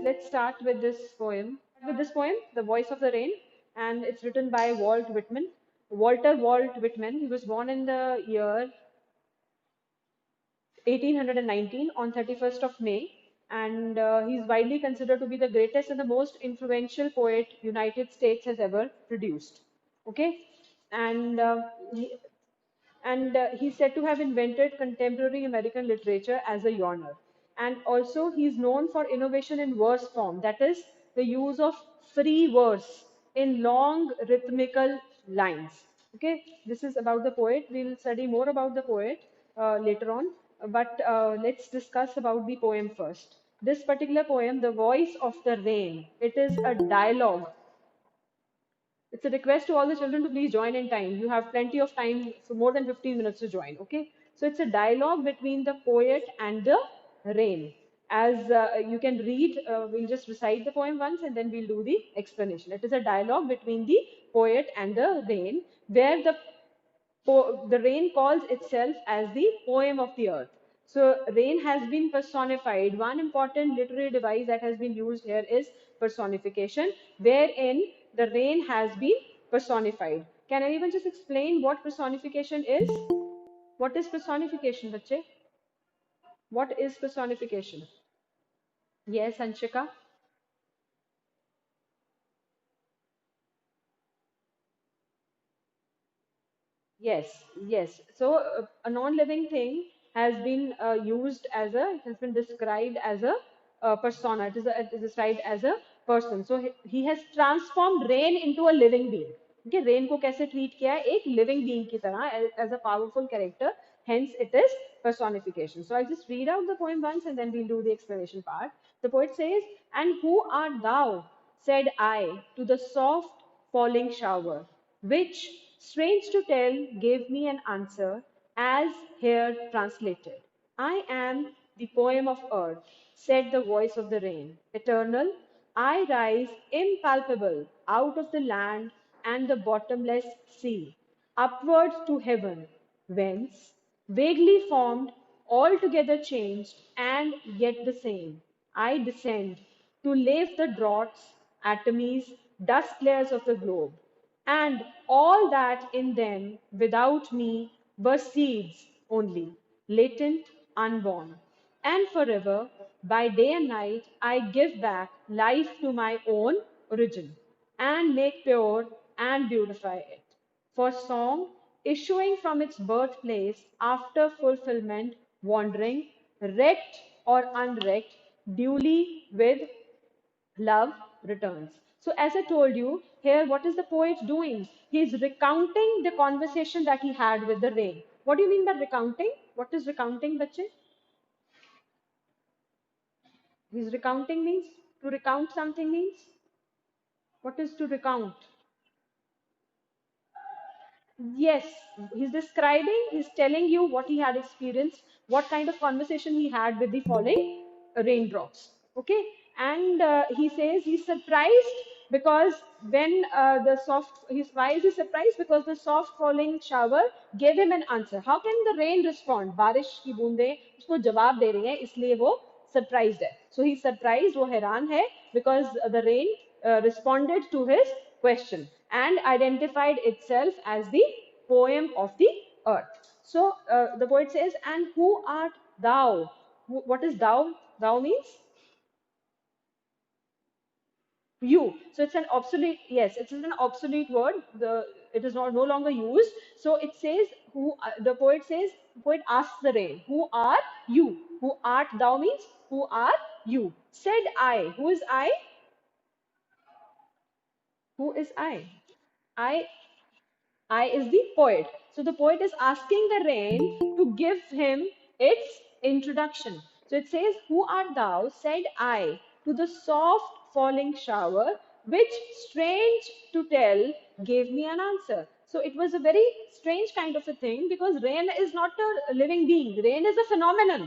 let's start with this poem. The Voice of the Rain, and it's written by Walter Walt Whitman. He was born in the year 1819 on 31st of May, and he's widely considered to be the greatest and the most influential poet United States has ever produced. Okay, and he's said to have invented contemporary American literature as a genre. And also, he's known for innovation in verse form, that is, the use of free verse in long rhythmical lines. Okay, this is about the poet. We'll study more about the poet later on, but let's discuss about the poem first. This particular poem, The Voice of the Rain, it is a dialogue. It's a request to all the children to please join in time. You have plenty of time, so more than 15 minutes to join, okay? So it's a dialogue between the poet and the rain. As you can read, we'll just recite the poem once and then we'll do the explanation. It is a dialogue between the poet and the rain, where the rain calls itself as the poem of the earth. So rain has been personified. One important literary device that has been used here is personification, wherein the rain has been personified. Can anyone just explain what personification is? What is personification, bache? What is personification? Yes, Anshika. Yes, yes. So a non-living thing has been has been described as a persona. It is described as a person. So he has transformed rain into a living being. Okay, rain को कैसे treat किया है? एक living being की तरह as a powerful character. Hence, it is personification. So I'll just read out the poem once and then we'll do the explanation part. The poet says, "And who art thou? Said I to the soft falling shower, which, strange to tell, gave me an answer, as here translated. I am the poem of earth, said the voice of the rain. Eternal, I rise impalpable out of the land and the bottomless sea, upward to heaven, whence, vaguely formed, altogether changed, and yet the same, I descend to lave the draughts, atomies, dust layers of the globe, and all that in them without me were seeds only, latent, unborn. And forever, by day and night, I give back life to my own origin, and make pure and beautify it. For song, issuing from its birthplace after fulfillment, wandering, wrecked or unwrecked, duly with love returns. So, as I told you, here what is the poet doing? He is recounting the conversation that he had with the rain. What do you mean by recounting? What is recounting, bache? He's recounting means to recount something means what is to recount? Yes, he's telling you what he had experienced, what kind of conversation he had with the falling raindrops. Okay, and he says he's surprised because why is he surprised? Because the soft falling shower gave him an answer. How can the rain respond? बारिश की बूंदें उसको जवाब दे रही हैं, इसलिए वो surprised है. So he's surprised, वो हैरान है because the rain responded to his question and identified itself as the poem of the earth. So the poet says, "And who art thou?" What is thou? Thou means you. So it's an obsolete. Yes, it is an obsolete word. It is not no longer used. So it says who. The poet says. The poet asks the rain, "Who are you? Who art thou?" means who are you? Said I. Who is I? Who is I? I I is the poet. So the poet is asking the rain to give him its introduction. So it says, "Who art thou?" said I to the soft falling shower, which, strange to tell, gave me an answer. So it was a very strange kind of a thing because rain is not a living being, rain is a phenomenon.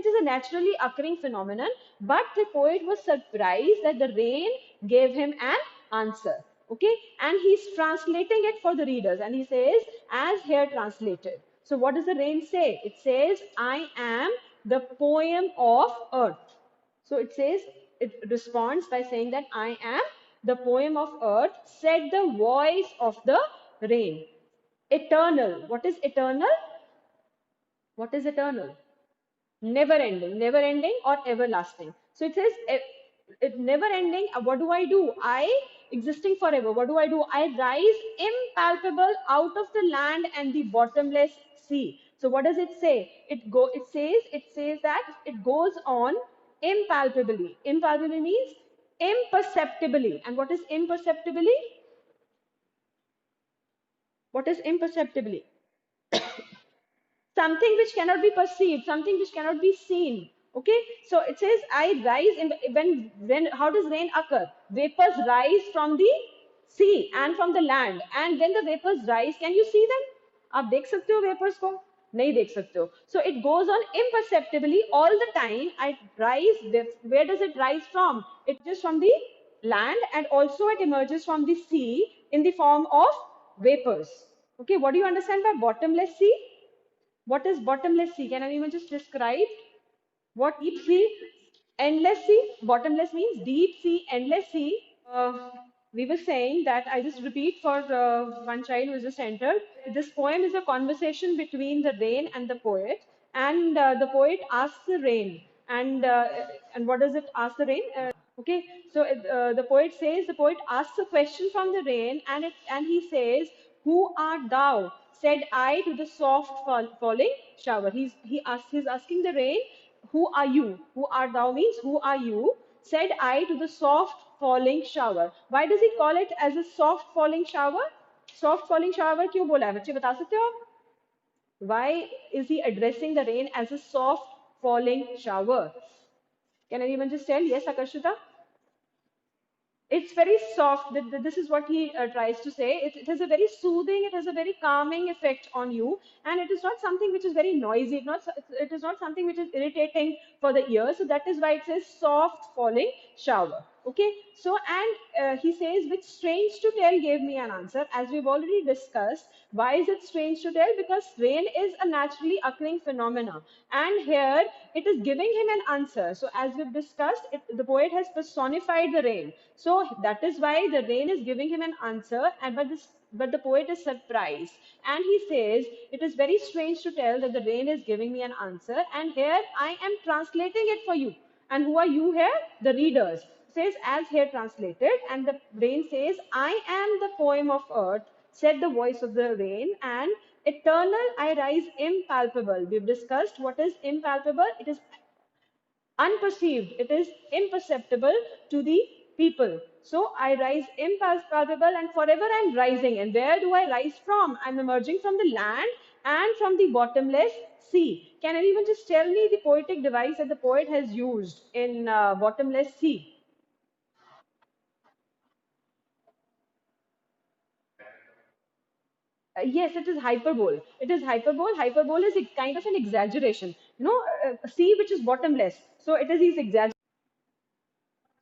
It is a naturally occurring phenomenon, but the poet was surprised that the rain gave him an answer. Okay, and he's translating it for the readers, and he says, as here translated. So, what does the rain say? It says, "I am the poem of earth." So, it says, it responds by saying that I am the poem of earth, said the voice of the rain. Eternal. What is eternal? What is eternal? Never ending, never ending or everlasting. So it says it never ending. What do I do? I existing forever. What do I do? I rise impalpable out of the land and the bottomless sea. So what does it say? It says that it goes on impalpably. Impalpably means imperceptibly. And what is imperceptibly? What is imperceptibly? Something which cannot be perceived, something which cannot be seen. Okay, so it says I rise in when how does rain occur? Vapors rise from the sea and from the land, and when the vapors rise, can you see them? आप देख सकते हो vapors को? नहीं देख सकते हो. So it goes on imperceptibly all the time. I rise. Where does it rise from? It just from the land, and also it emerges from the sea in the form of vapors. Okay, what do you understand by bottomless sea? What is bottomless sea? Can anyone just describe what deep sea? Endless sea? Bottomless means deep sea, endless sea. We were saying that I just repeat for one child who is just entered. This poem is a conversation between the rain and the poet, and the poet asks the rain, and what does it ask the rain? Okay, so the poet asks a question from the rain, and he says, "Who art thou?" Said I to the soft falling shower. He's asking the rain, "Who are you?" Who art thou means who are you? Said I to the soft falling shower. Why does he call it as a soft falling shower? Soft falling shower क्यों बोला है? बच्चे बता सकते हो आप? Why is he addressing the rain as a soft falling shower? Can anyone just tell? Yes, Akashita? It's very soft. This is what he tries to say. It has a very soothing, it has a very calming effect on you, and it is not something which is very noisy. It is not something which is irritating for the ear. So that is why it says soft falling shower. Okay. So and he says, which strange to tell gave me an answer. As we've already discussed, why is it strange to tell? Because rain is a naturally occurring phenomena, and here it is giving him an answer. So as we've discussed, the poet has personified the rain. So that is why the rain is giving him an answer, but the poet is surprised, and he says, it is very strange to tell that the rain is giving me an answer, and here I am translating it for you. And who are you here? The readers. Says as here translated, and the rain says, I am the poem of earth, said the voice of the rain, and eternal I rise impalpable. We've discussed what is impalpable. It is unperceived, it is imperceptible to the people. So I rise impalpable, and forever I'm rising. And where do I rise from? I'm emerging from the land and from the bottomless sea. Can anyone just tell me the poetic device that the poet has used in bottomless sea? Yes, it is hyperbole. It is hyperbole. Hyperbole is a kind of an exaggeration. Sea which is bottomless. So it is his exaggeration.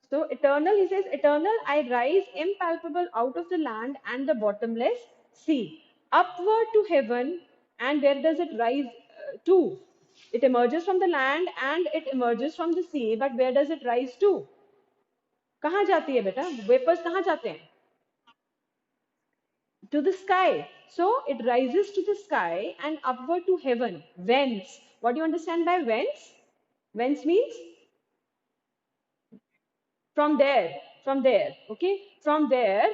So eternal, he says, eternal, I rise impalpable out of the land and the bottomless sea, upward to heaven. And where does it rise to? It emerges from the land and it emerges from the sea, but where does it rise to? कहाँ जाती है बेटा? Vapors कहाँ जाते हैं? To the sky. So it rises to the sky and upward to heaven. Whence? What do you understand by whence? Whence means from there, okay, from there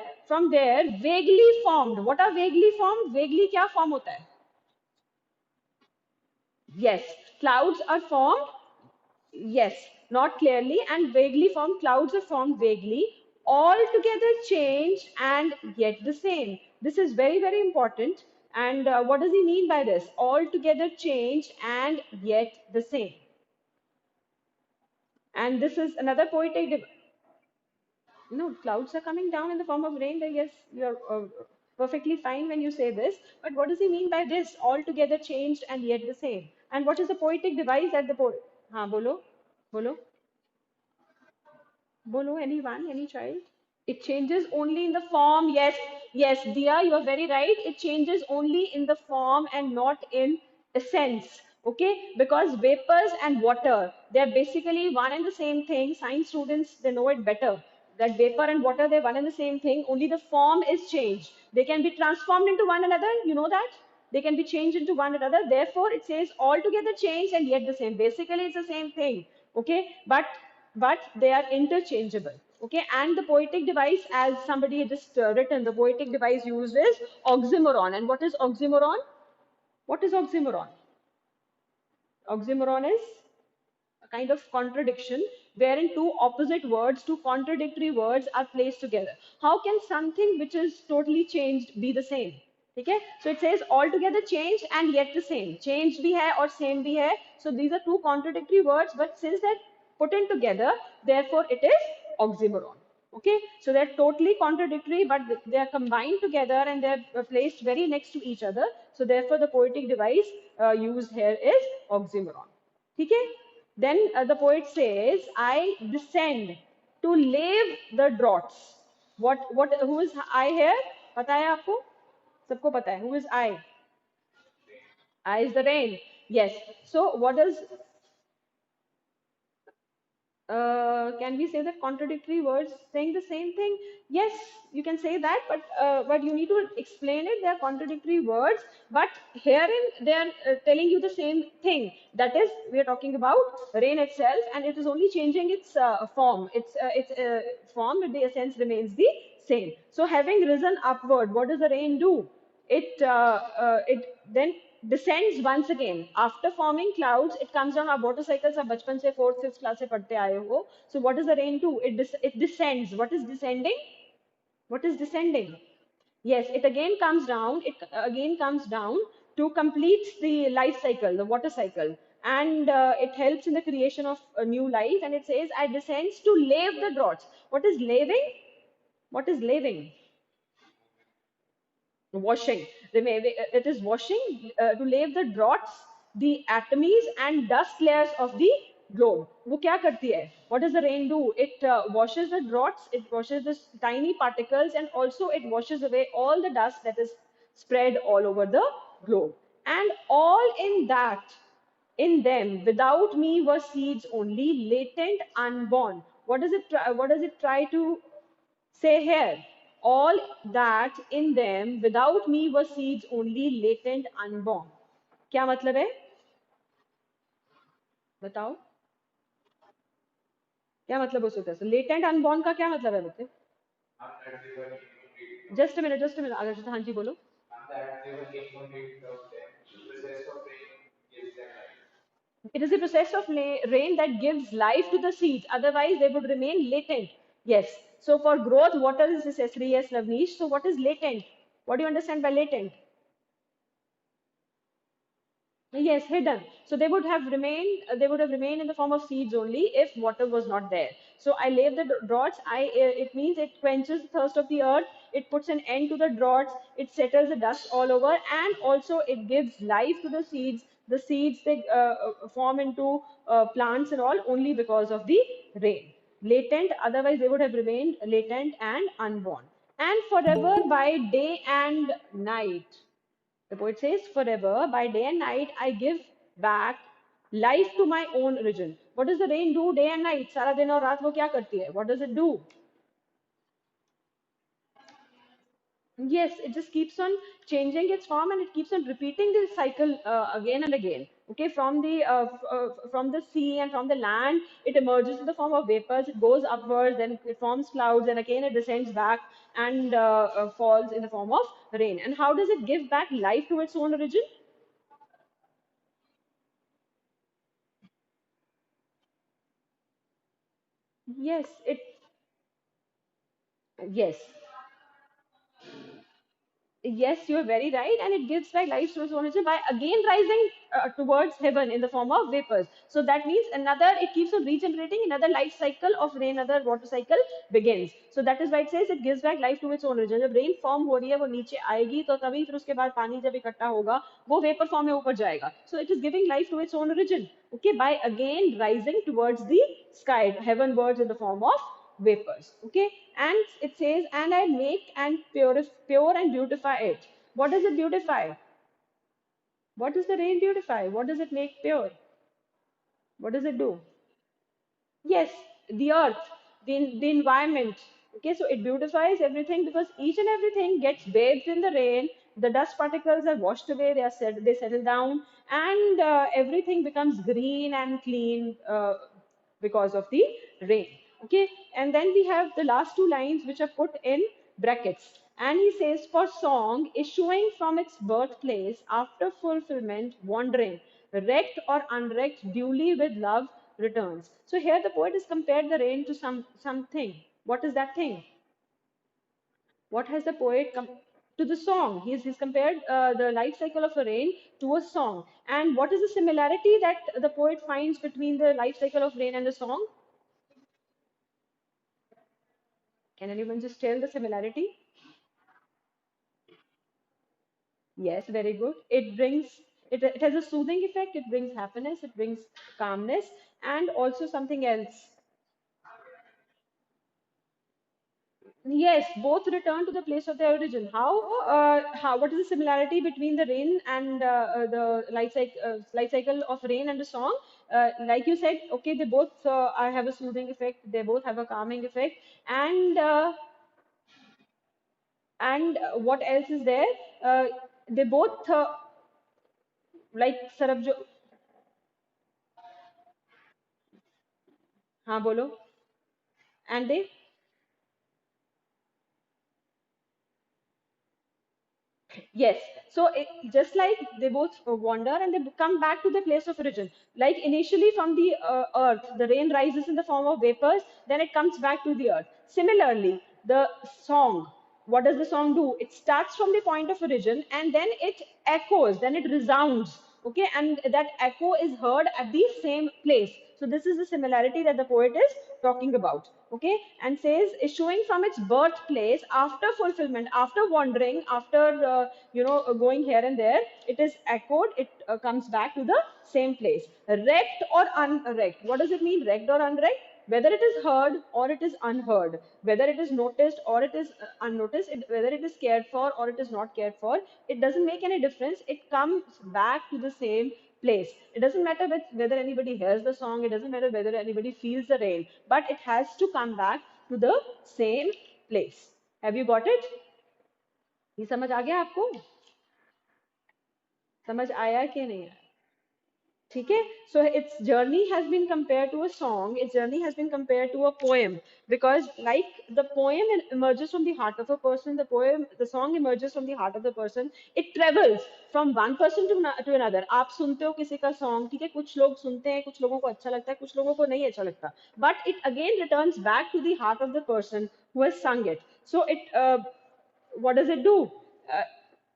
vaguely formed. What are vaguely formed? Vaguely क्या form होता है? Yes, clouds are formed. Yes, not clearly, and vaguely formed. Clouds are formed vaguely, altogether changed and yet the same. This is very, very important. And what does he mean by this? Altogether changed and yet the same. And this is another poetic. No, clouds are coming down in the form of rain, then yes, you're perfectly fine when you say this. But what does he mean by this? Altogether changed and yet the same. And what is the poetic device that the poet? हाँ बोलो, बोलो, बोलो. Anyone, any child? It changes only in the form. Yes, yes, Dia, you are very right. It changes only in the form and not in essence. Okay, because vapors and water, they're basically one and the same thing. Science students, they know it better, that vapor and water, they're one and the same thing, only the form is changed. They can be transformed into one another, you know that, they can be changed into one another. Therefore it says altogether changed and yet the same. Basically it's the same thing. Okay, but they are interchangeable. Okay, and the poetic device, as somebody had just written, the poetic device used is oxymoron. And what is oxymoron? What is oxymoron? Oxymoron is a kind of contradiction wherein two opposite words, two contradictory words are placed together. How can something which is totally changed be the same? Okay, so it says altogether changed and yet the same. Changed bhi hai or same bhi hai. So these are two contradictory words, but since they're put in together, therefore it is oxymoron. Okay, so they're totally contradictory, but they are combined together and they're placed very next to each other. So therefore, the poetic device used here is oxymoron. Okay, then the poet says, "I descend to lave the draughts." What? Who is I here? पता है आपको? सबको पता है. Who is I? I is the rain. Yes. So what does can we say that contradictory words saying the same thing? Yes, you can say that, but you need to explain it. They are contradictory words, but herein they are telling you the same thing. That is, we are talking about rain itself, and it is only changing its form. Its form, but the essence remains the same. So, having risen upward, what does the rain do? It then descends once again after forming clouds. It comes down. आप motorcycles आप बचपन से fourth fifth class से पढ़ते आए हो. So what does the rain do? It descends. What is descending? What is descending? Yes, it again comes down. It again comes down to complete the life cycle, the water cycle, and it helps in the creation of a new life. And it says, "I descends to lave the draughts." What is laving? What is laving? Washing. It is washing to lave the draughts, the atomies and dust layers of the globe. वो क्या करती है? What does the rain do? It washes the draughts, it washes the tiny particles, and also it washes away all the dust that is spread all over the globe. And all in that, in them, without me were seeds only, latent, unborn. What does it try to say here? All that in them without me were seeds only, latent, unborn. क्या मतलब है? बताओ. क्या मतलब हो सकता है? Latent unborn का क्या मतलब है बच्चे? जस्ट अ मिनट अगर हाँ जी बोलो. It is the process of rain that gives life to the seeds. Otherwise, they would remain latent. Yes. So for growth, water is necessary. Yes, Navneesh. So what is latent? What do you understand by latent? Yes, hidden. So they would have remained. They would have remained in the form of seeds only if water was not there. So I lave the draughts. It means it quenches the thirst of the earth. It puts an end to the droughts. It settles the dust all over, and also it gives life to the seeds. The seeds they form into plants and all only because of the rain. Latent. Otherwise, they would have remained latent and unborn. And forever by day and night. The poet says, "Forever, by day and night, I give back life to my own origin." What does the rain do day and night? सारा दिन और रात वो क्या करती है? What does it do? Yes, it just keeps on changing its form and it keeps on repeating this cycle again and again. Okay, from the sea and from the land, it emerges in the form of vapors. It goes upwards, then it forms clouds, and again it descends back and falls in the form of rain. And how does it give back life to its own origin? Yes, it yes. Yes, you're very right, and it gives back life to its origin by again rising towards heaven in the form of vapors. So that means another, it keeps on regenerating, another life cycle of rain, another water cycle begins. So that is why it says it gives back life to its own origin. जब rain form हो रही है वो नीचे आएगी तो तभी फिर उसके बाद पानी जब इकट्ठा होगा वो vapor form में ऊपर जाएगा. So it is giving life to its own origin. Okay, by again rising towards the sky, heavenwards in the form of vapors. Okay, and it says, "And I make and pure and beautify it." What does it beautify? What does the rain beautify? What does it make pure? What does it do? Yes, the earth, the environment. Okay, so it beautifies everything because each and everything gets bathed in the rain. The dust particles are washed away, they settle down, and everything becomes green and clean because of the rain. Okay, and then we have the last two lines which are put in brackets. And he says, for song issuing from its birthplace after fulfillment, wandering, wrecked or unwrecked, duly with love returns. So here the poet has compared the rain to something. What is that thing? What has the poet to the song? He's compared the life cycle of a rain to a song. And what is the similarity that the poet finds between the life cycle of rain and the song? Can anyone just tell the similarity? Yes, very good. It has a soothing effect, it brings happiness, it brings calmness, and also something else. Yes, both return to the place of their origin. What is the similarity between the rain and the life cycle of rain and the song? Like you said, okay, they both have a soothing effect, they both have a calming effect, and what else is there? Uh, they both like Sarab jo, हाँ बोलो, and they Yes. So just like they both wander and they come back to the place of origin. Like initially from the earth, the rain rises in the form of vapors, then it comes back to the earth. Similarly, the song, what does the song do? It starts from the point of origin and then it echoes, then it resounds. Okay, and that echo is heard at the same place. So this is the similarity that the poet is talking about. Okay, and says issuing from its birthplace after fulfillment, after wandering, after going here and there, it is echoed. It comes back to the same place. Wrecked or unwrecked. What does it mean? Wrecked or unwrecked? Whether it is heard or it is unheard, whether it is noticed or it is unnoticed, whether it is cared for or it is not cared for, it doesn't make any difference. It comes back to the same place. It doesn't matter whether anybody hears the song, it doesn't matter whether anybody feels the rain, but it has to come back to the same place. Have you got it? ये समझ आ गया आपको? समझ आया कि नहीं? ठीक है, so its journey has been compared to a song, its journey has been compared to a poem, because like the poem emerges from the heart of a person, the song emerges from the heart of the person. It travels from one person to another. आप सुनते हो किसी का song, ठीक है, कुछ लोग सुनते हैं, कुछ लोगों को अच्छा लगता है, कुछ लोगों को नहीं अच्छा लगता, but it again returns back to the heart of the person who has sung it. So what does it do? Uh,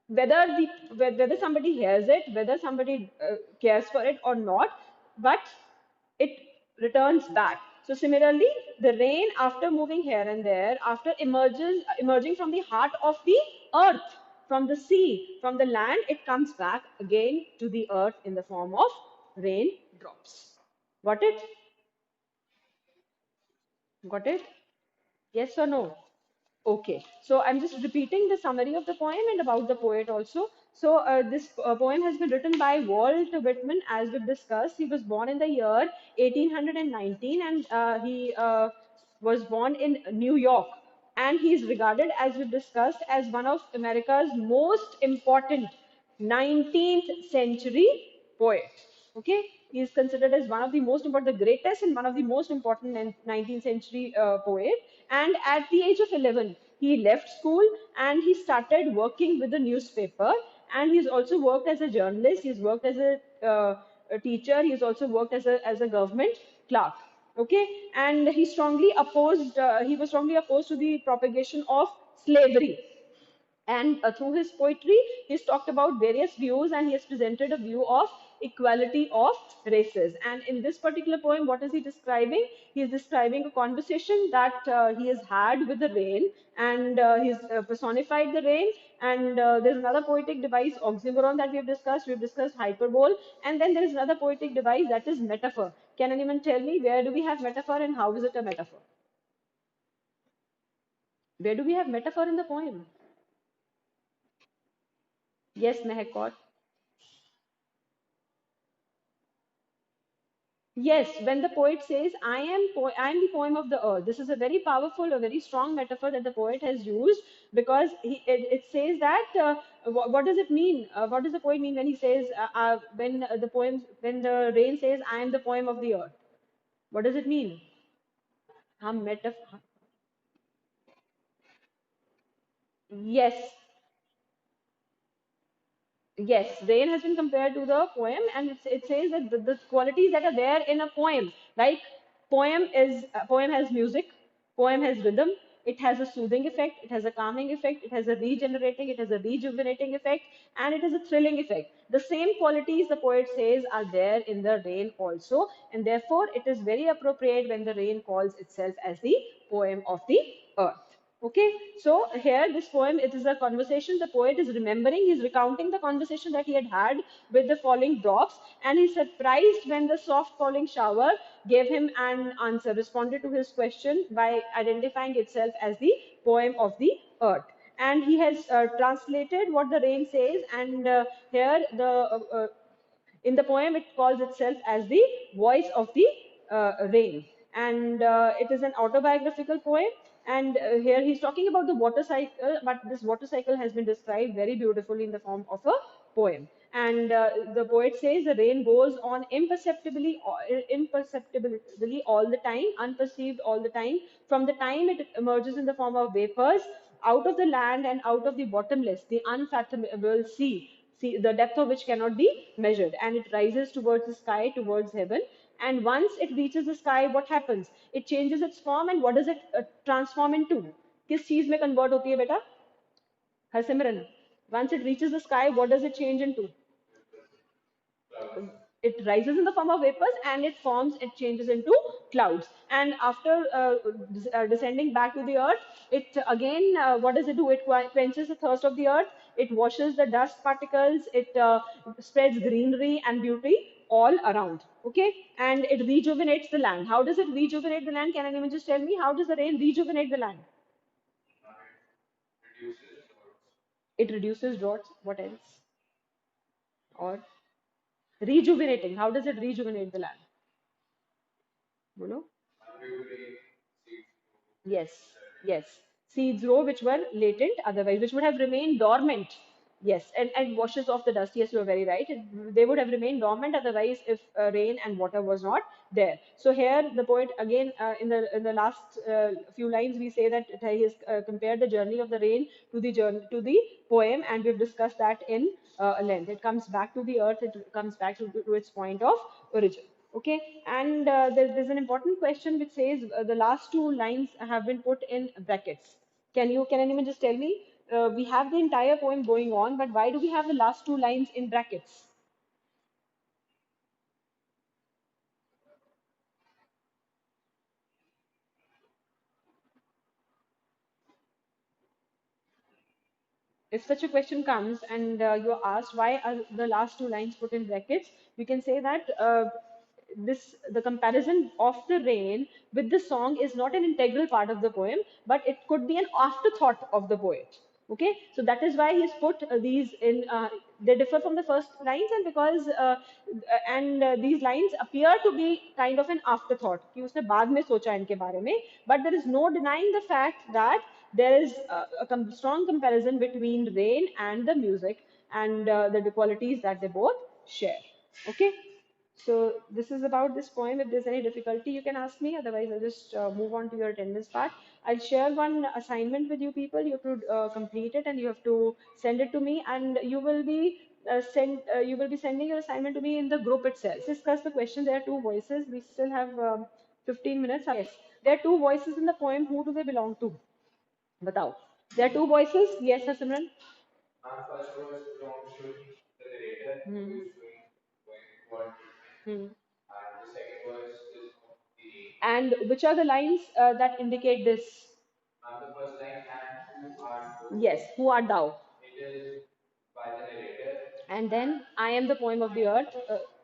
whether somebody hears it, whether somebody cares for it or not, but it returns back. So similarly, the rain, after moving here and there, after emerging from the heart of the earth, from the sea, from the land, it comes back again to the earth in the form of rain drops. Got it? Got it? Yes or no? Okay, so I'm just repeating the summary of the poem and about the poet also. So this poem has been written by Walt Whitman, as we've discussed. He was born in the year 1819, and he was born in New York. And he is regarded, as we've discussed, as one of America's most important 19th century poet. Okay, he is considered as one of the most important, the greatest and one of the most important 19th century poet. And at the age of 11, he left school and he started working with the newspaper. And he's also worked as a journalist. He's worked as a teacher. He's also worked as a government clerk. Okay, and he was strongly opposed to the propagation of slavery, and through his poetry, he's talked about various views and he has presented a view of equality of races. And in this particular poem, what is he describing? He is describing a conversation that he has had with the rain, and he's personified the rain. And there's another poetic device, oxymoron, that we have discussed. We've discussed hyperbole. And then there is another poetic device that is metaphor. Can anyone tell me where do we have metaphor and how is it a metaphor? Where do we have metaphor in the poem? Yes, Mehak. Yes, when the poet says, I am the poem of the earth, this is a very powerful, a very strong metaphor that the poet has used because it says that, what does it mean? What does the poet mean when he says, when the rain says, I am the poem of the earth? What does it mean? Metaphor. Yes, yes, rain has been compared to the poem, and it says that the qualities that are there in a poem, like poem has music, poem has rhythm, it has a soothing effect, it has a calming effect, it has a regenerating, it has a rejuvenating effect, and it has a thrilling effect. The same qualities the poet says are there in the rain also, and therefore it is very appropriate when the rain calls itself as the poem of the earth. Okay, so here this poem, it is a conversation. The poet is remembering, he's recounting the conversation that he had with the falling drops, and he's surprised when the soft falling shower gave him an answer, responded to his question by identifying itself as the poem of the earth. And he has translated what the rain says, and here in the poem, it calls itself as the voice of the rain. And it is an autobiographical poem. And here he's talking about the water cycle, but this water cycle has been described very beautifully in the form of a poem. And the poet says the rain goes on imperceptibly all the time, unperceived all the time, from the time it emerges in the form of vapors out of the land and out of the bottomless, the unfathomable sea, the depth of which cannot be measured, and it rises towards the sky, towards heaven. And once it reaches the sky, what happens? It changes its form, and what does it transform into? किस चीज में convert होती है बेटा? Harsimran, once it reaches the sky, what does it change into? It rises in the form of vapors, and it changes into clouds. And after descending back to the earth, it again, what does it do? It quenches the thirst of the earth, it washes the dust particles, it spreads greenery and beauty all around. Okay, and it rejuvenates the land. How does it rejuvenate the land? Can anyone just tell me, how does the rain rejuvenate the land? It reduces droughts. What else? Or rejuvenating, how does it rejuvenate the land? Bolo? Yes, yes. Seeds grow which were latent otherwise, which would have remained dormant. Yes, and washes off the dust. Yes, you are very right. They would have remained dormant otherwise if rain and water was not there. So here the poet again, in the last few lines, we say that he has compared the journey of the rain to the journey to the poem, and we've discussed that in length. It comes back to the earth. It comes back to its point of origin. Okay, and there's an important question which says the last two lines have been put in brackets. Can anyone just tell me? We have the entire poem going on, but why do we have the last two lines in brackets? If such a question comes and you're asked why are the last two lines put in brackets, you can say that the comparison of the rain with the song is not an integral part of the poem, but it could be an afterthought of the poet. Okay, so that is why he's put these in. They differ from the first lines, and because and these lines appear to be kind of an afterthought कि उसने बाद में सोचा इनके बारे में, but there is no denying the fact that there is a strong comparison between rain and the music and the qualities that they both share. Okay, so this is about this poem. If there's any difficulty, you can ask me. Otherwise, I'll just move on to your attendance part. I'll share one assignment with you people. You have to complete it, and you have to send it to me. And you will be sending your assignment to me in the group itself. Discuss the question. There are two voices. We still have 15 minutes. Yes, there are two voices in the poem. Who do they belong to? Batao. There are two voices. Yes, Simran. Hmm. Hmm. And which are the lines that indicate this? Yes, who art thou? And then I am the poem of the earth.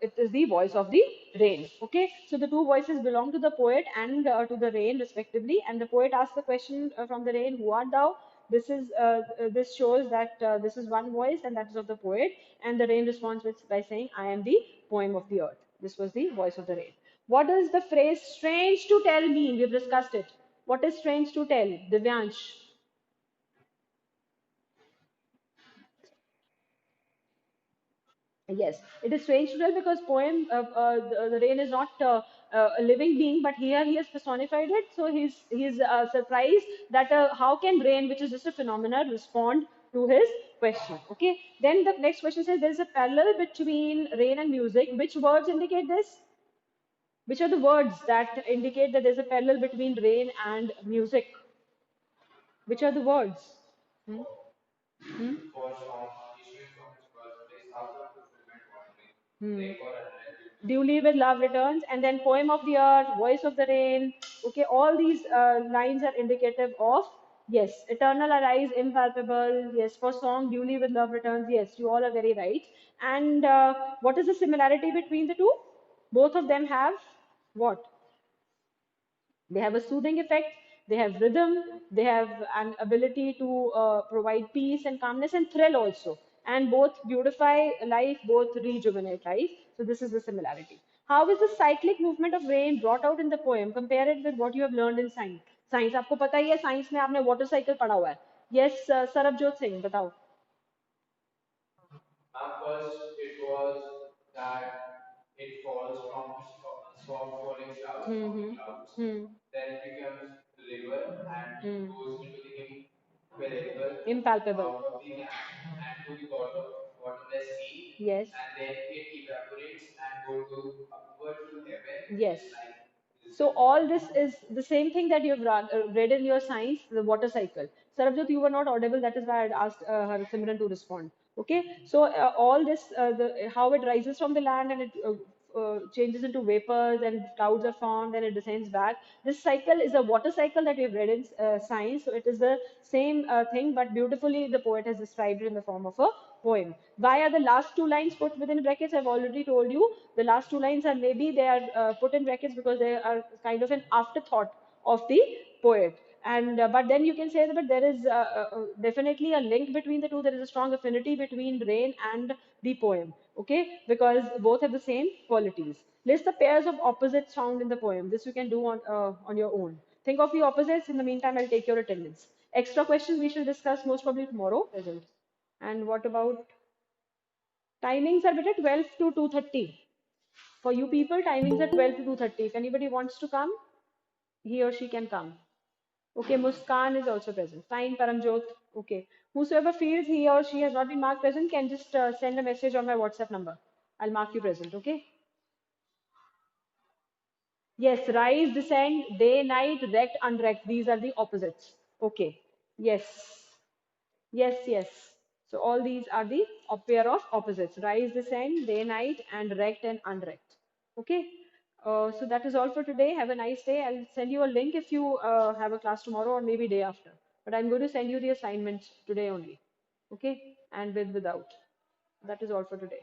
It is the voice of the rain. Okay, so the two voices belong to the poet and to the rain, respectively. And the poet asks the question from the rain, "Who art thou?" This shows that this is one voice, and that is of the poet. And the rain responds by saying, "I am the poem of the earth." This was the voice of the rain. What does the phrase strange to tell mean? We've discussed it. What is strange to tell? Divyansh. Yes, it is strange to tell because poem the rain is not a living being, but here he has personified it. So he's surprised that how can rain, which is just a phenomena, respond to his question. Okay. Then the next question says there is a parallel between rain and music. Which words indicate this? Which are the words that indicate that there's a parallel between rain and music? Which are the words? Hmm? Hmm? Hmm. Duly with love returns, and then poem of the earth, voice of the rain. Okay, all these lines are indicative of yes, eternal arise, impalpable. Yes, for song, duly with love returns. Yes, you all are very right. And what is the similarity between the two? Both of them have what? They have a soothing effect, they have rhythm, they have an ability to provide peace and calmness and thrill also. And both beautify life, both rejuvenate life. So, this is the similarity. How is the cyclic movement of rain brought out in the poem? Compare it with what you have learned in science. Science, आपको पता ही है science में आपने water cycle पढ़ा हुआ है. Yes, Sarabjot Singh बताओ. Hmm. Hmm. Hmm. Impalpable. Yes. Yes. So all this is the same thing that you've read in your science, the water cycle. Sarabjot, you were not audible. That is why I had asked her Simran to respond. Okay. So all this, how it rises from the land and it changes into vapors and clouds are formed and it descends back. This cycle is a water cycle that we've read in science. So it is the same thing, but beautifully the poet has described it in the form of a poem. Why are the last two lines put within brackets? I've already told you. The last two lines are maybe they are put in brackets because they are kind of an afterthought of the poet. And but then you can say that there is definitely a link between the two. There is a strong affinity between rain and the poem. Okay, because both have the same qualities. List the pairs of opposites found in the poem. This you can do on your own. Think of the opposites. In the meantime, I'll take your attendance. Extra questions we shall discuss most probably tomorrow. Present. And what about timings are better 12 to 2:30. For you people, timings are 12 to 2:30. If anybody wants to come, he or she can come. Okay, Muskan is also present. Fine, Paramjot. Okay. Whosoever feels he or she has not been marked present can just send a message on my WhatsApp number. I'll mark you present. Okay. Yes, rise, descend, day, night, rect, unrect. These are the opposites. Okay. Yes. Yes, yes. So all these are the pair of opposites. Rise, descend, day, night, and rect and unrect. Okay. So that is all for today. Have a nice day. I'll send you a link if you have a class tomorrow or maybe day after. But I'm going to send you the assignment today only. Okay. And with without. That is all for today.